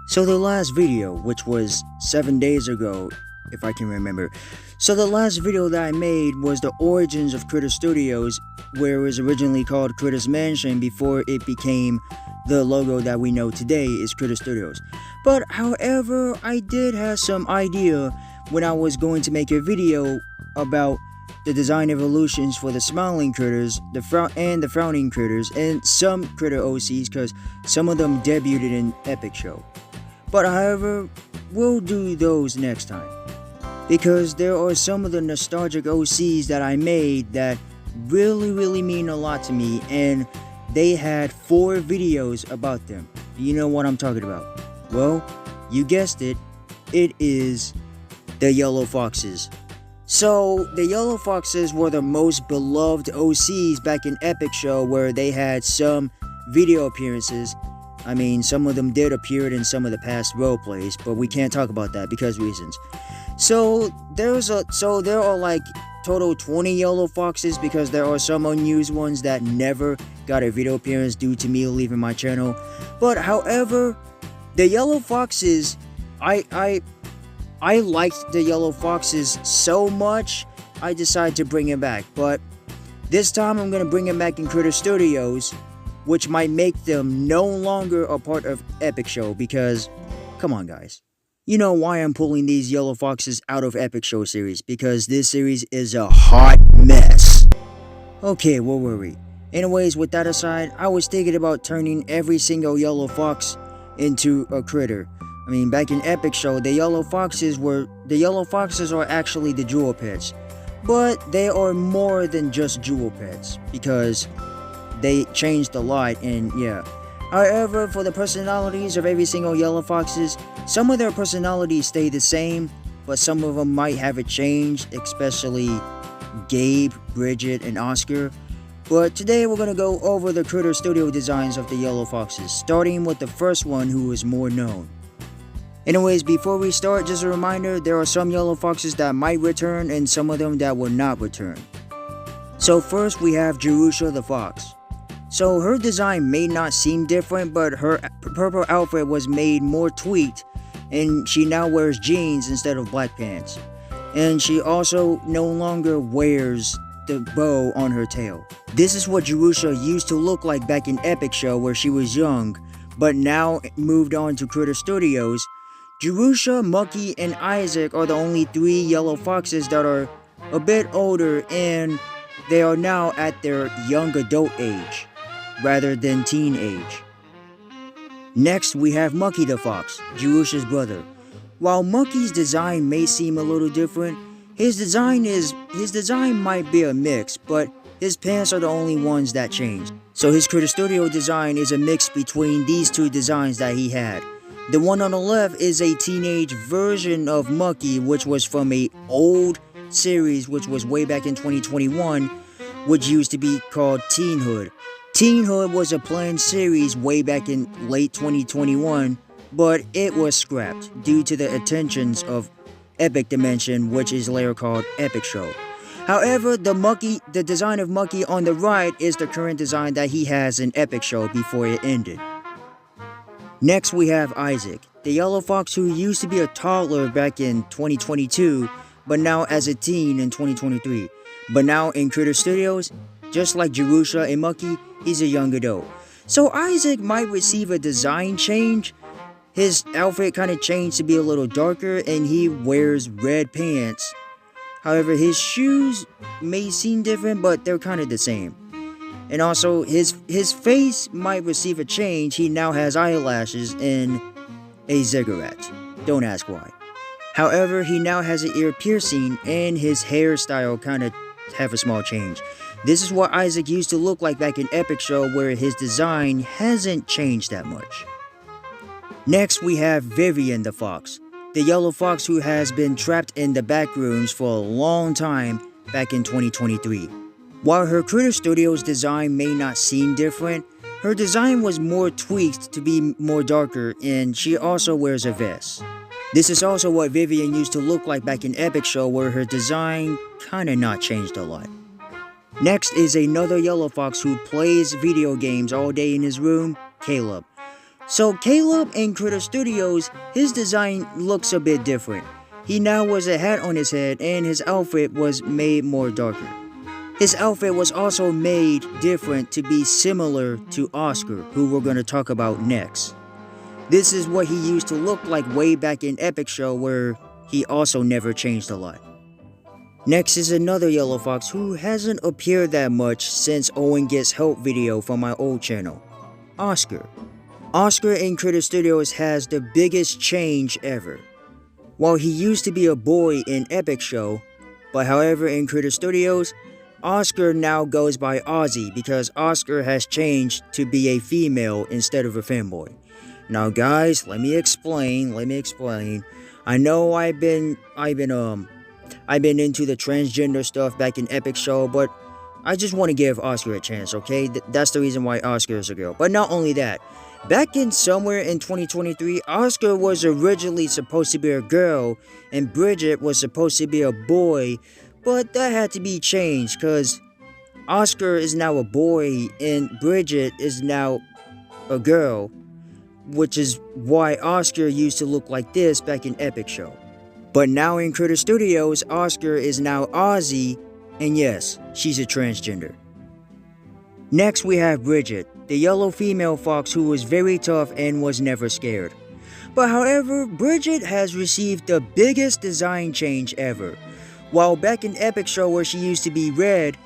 So the last video, which was 7 days ago, if I can remember. So the last video that I made was the origins of CritterStudios, where it was originally called Critter's Mansion before it became the logo that we know today is CritterStudios. But however, I did have some idea when I was going to make a video about the design evolutions for the smiling critters, the frowning critters, and some critter OCs, because some of them debuted in Epic Show. But however, we'll do those next time, because there are some of the nostalgic OCs that I made that really mean a lot to me, and they had 4 videos about them. You know what I'm talking about? Well, you guessed it, it is the Yellow Foxes. So, the Yellow Foxes were the most beloved OCs back in Epic Show, where they had some video appearances. I mean, some of them did appear in some of the past roleplays, but we can't talk about that because reasons. So there are like total 20 Yellow Foxes, because there are some unused ones that never got a video appearance due to me leaving my channel. But however, the Yellow Foxes, I liked the Yellow Foxes so much, I decided to bring it back. But this time I'm gonna bring it back in CritterStudios, which might make them no longer a part of Epic Show, because, come on guys. You know why I'm pulling these Yellow Foxes out of Epic Show series, because this series is a hot mess. Okay, where were we? Anyways, with that aside, I was thinking about turning every single Yellow Fox into a critter. I mean, back in Epic Show, the Yellow Foxes are actually the jewel pets. But they are more than just jewel pets, because they changed a lot, and yeah. However, for the personalities of every single Yellow Foxes, some of their personalities stay the same, but some of them might have it changed, especially Gabe, Bridget, and Oscar. But today we're going to go over the CritterStudio designs of the Yellow Foxes, starting with the first one, who is more known. Anyways, before we start, just a reminder, there are some Yellow Foxes that might return and some of them that will not return. So first we have Jerusha the Fox. So her design may not seem different, but her purple outfit was made more tweaked, and she now wears jeans instead of black pants. And she also no longer wears the bow on her tail. This is what Jerusha used to look like back in Epic Show where she was young, but now moved on to CritterStudios. Jerusha, Mucky, and Isaac are the only 3 Yellow Foxes that are a bit older, and they are now at their young adult age, rather than teen age. Next, we have Mucky the Fox, Jerusha's brother. While Mucky's design may seem a little different, his design might be a mix, but his pants are the only ones that changed. So his CritterStudio design is a mix between these 2 designs that he had. The one on the left is a teenage version of Mucky, which was from a old series, which was way back in 2021, which used to be called Teenhood. Teenhood was a planned series way back in late 2021, but it was scrapped due to the attentions of Epic Dimension, which is later called Epic Show. However, the design of Mucky on the right is the current design that he has in Epic Show before it ended. Next we have Isaac, the Yellow Fox who used to be a toddler back in 2022, but now as a teen in 2023. But now in CritterStudios, just like Jerusha and Mucky, he's a young adult. So Isaac might receive a design change. His outfit kind of changed to be a little darker, and he wears red pants. However, his shoes may seem different, but they're kind of the same. And also, his face might receive a change. He now has eyelashes and a ziggurat. Don't ask why. However, he now has an ear piercing, and his hairstyle kind of have a small change. This is what Isaac used to look like back in Epic Show, where his design hasn't changed that much. Next, we have Vivian the Fox, the Yellow Fox who has been trapped in the back rooms for a long time back in 2023. While her CritterStudios design may not seem different, her design was more tweaked to be more darker, and she also wears a vest. This is also what Vivian used to look like back in Epic Show, where her design kinda not changed a lot. Next is another Yellow Fox who plays video games all day in his room, Caleb. So Caleb in CritterStudios, his design looks a bit different. He now wears a hat on his head and his outfit was made more darker. His outfit was also made different to be similar to Oscar, who we're going to talk about next. This is what he used to look like way back in Epic Show, where he also never changed a lot. Next is another yellow fox who hasn't appeared that much since Owen Gets Help video from my old channel, Oscar. Oscar in CritterStudios has the biggest change ever. While he used to be a boy in Epic Show, but however in CritterStudios, Oscar now goes by Ozzy because Oscar has changed to be a female instead of a fanboy. Now guys, let me explain. I know I've been into the transgender stuff back in Epic Show, but I just want to give Oscar a chance, okay? That's the reason why Oscar is a girl. But not only that, back in somewhere in 2023, Oscar was originally supposed to be a girl, and Bridget was supposed to be a boy, but that had to be changed, because Oscar is now a boy, and Bridget is now a girl, which is why Oscar used to look like this back in Epic Show. But now in CritterStudios, Oscar is now Ozzy, and yes, she's a transgender. Next we have Bridget, the yellow female fox who was very tough and was never scared. But however, Bridget has received the biggest design change ever. While back in Epic Show where she used to be red,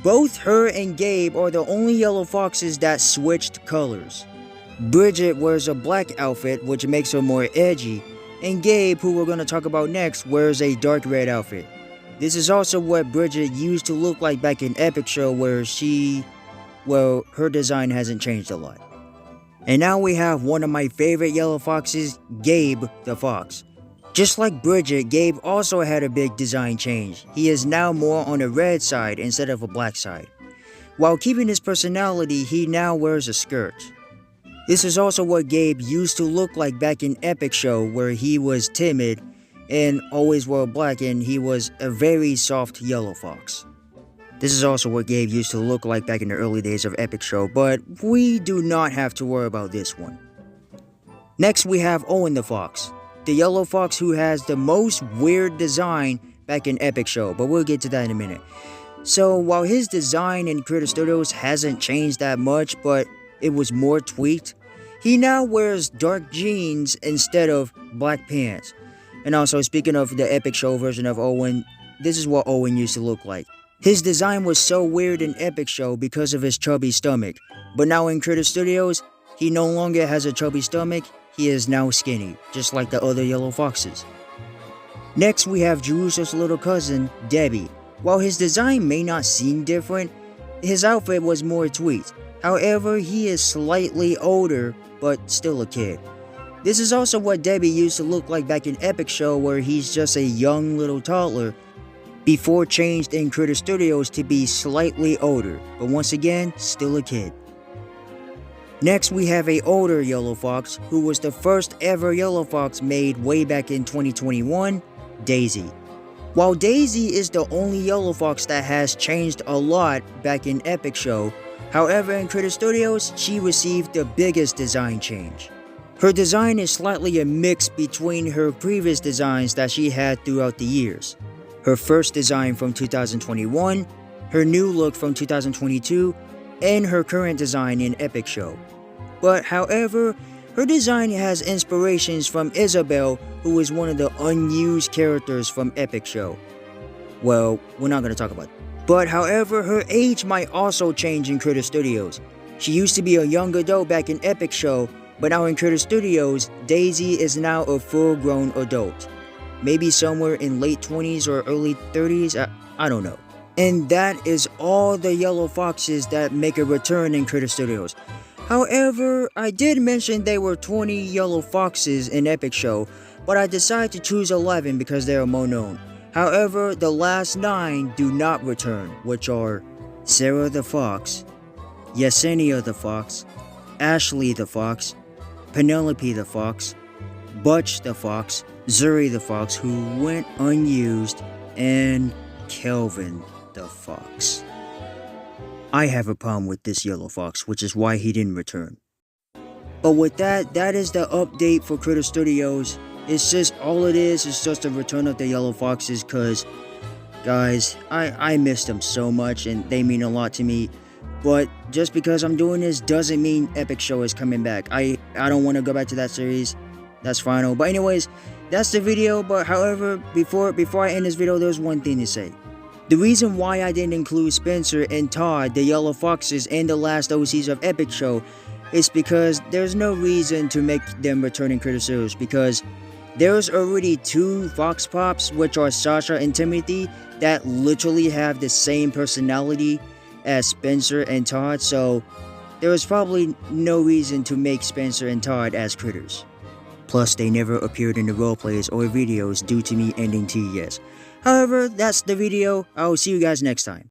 both her and Gabe are the only yellow foxes that switched colors. Bridget wears a black outfit, which makes her more edgy, and Gabe, who we're going to talk about next, wears a dark red outfit. This is also what Bridget used to look like back in Epic Show where her design hasn't changed a lot. And now we have one of my favorite yellow foxes, Gabe the Fox. Just like Bridget, Gabe also had a big design change. He is now more on the red side instead of a black side. While keeping his personality, he now wears a skirt. This is also what Gabe used to look like back in Epic Show where he was timid and always wore black and he was a very soft yellow fox. This is also what Gabe used to look like back in the early days of Epic Show, but we do not have to worry about this one. Next we have Owen the Fox, the yellow fox who has the most weird design back in Epic Show, but we'll get to that in a minute. So while his design in CritterStudios hasn't changed that much, but it was more tweaked, he now wears dark jeans instead of black pants. And also, speaking of the Epic Show version of Owen, this is what Owen used to look like. His design was so weird in Epic Show because of his chubby stomach, but now in CritterStudios, he no longer has a chubby stomach, he is now skinny, just like the other yellow foxes. Next we have Jerusalem's little cousin, Debbie. While his design may not seem different, his outfit was more tweaked. However, he is slightly older, but still a kid. This is also what Debbie used to look like back in Epic Show where he's just a young little toddler, before changed in CritterStudios to be slightly older, but once again, still a kid. Next we have a older yellow fox, who was the first ever yellow fox made way back in 2021, Daisy. While Daisy is the only yellow fox that has changed a lot back in Epic Show, however in CritterStudios, she received the biggest design change. Her design is slightly a mix between her previous designs that she had throughout the years. Her first design from 2021, her new look from 2022, and her current design in Epic Show. But however, her design has inspirations from Isabel, who is one of the unused characters from Epic Show. Well, we're not going to talk about it. But however, her age might also change in CritterStudios. She used to be a young adult back in Epic Show, but now in CritterStudios, Daisy is now a full-grown adult. Maybe somewhere in late 20s or early 30s, I don't know. And that is all the yellow foxes that make a return in CritterStudios. However, I did mention there were 20 yellow foxes in Epic Show, but I decided to choose 11 because they are more known. However, the last 9 do not return, which are Sarah the Fox, Yesenia the Fox, Ashley the Fox, Penelope the Fox, Butch the Fox, Zuri the Fox, who went unused, and Kelvin the Fox. I have a problem with this yellow fox, which is why he didn't return. But with that, that is the update for Critter Studios. It's just, all it is just a return of the yellow foxes, cause guys, I miss them so much and they mean a lot to me. But just because I'm doing this doesn't mean Epic Show is coming back. I don't want to go back to that series. That's final. But anyways, that's the video. But however, before I end this video, there's one thing to say. The reason why I didn't include Spencer and Todd, the Yellow Foxes, and the last OCs of Epic Show is because there's no reason to make them returning Critter Studios, because there's already 2 Fox Pops, which are Sasha and Timothy, that literally have the same personality as Spencer and Todd, so there was probably no reason to make Spencer and Todd as critters. Plus, they never appeared in the roleplays or videos due to me ending TES. However, that's the video. I will see you guys next time.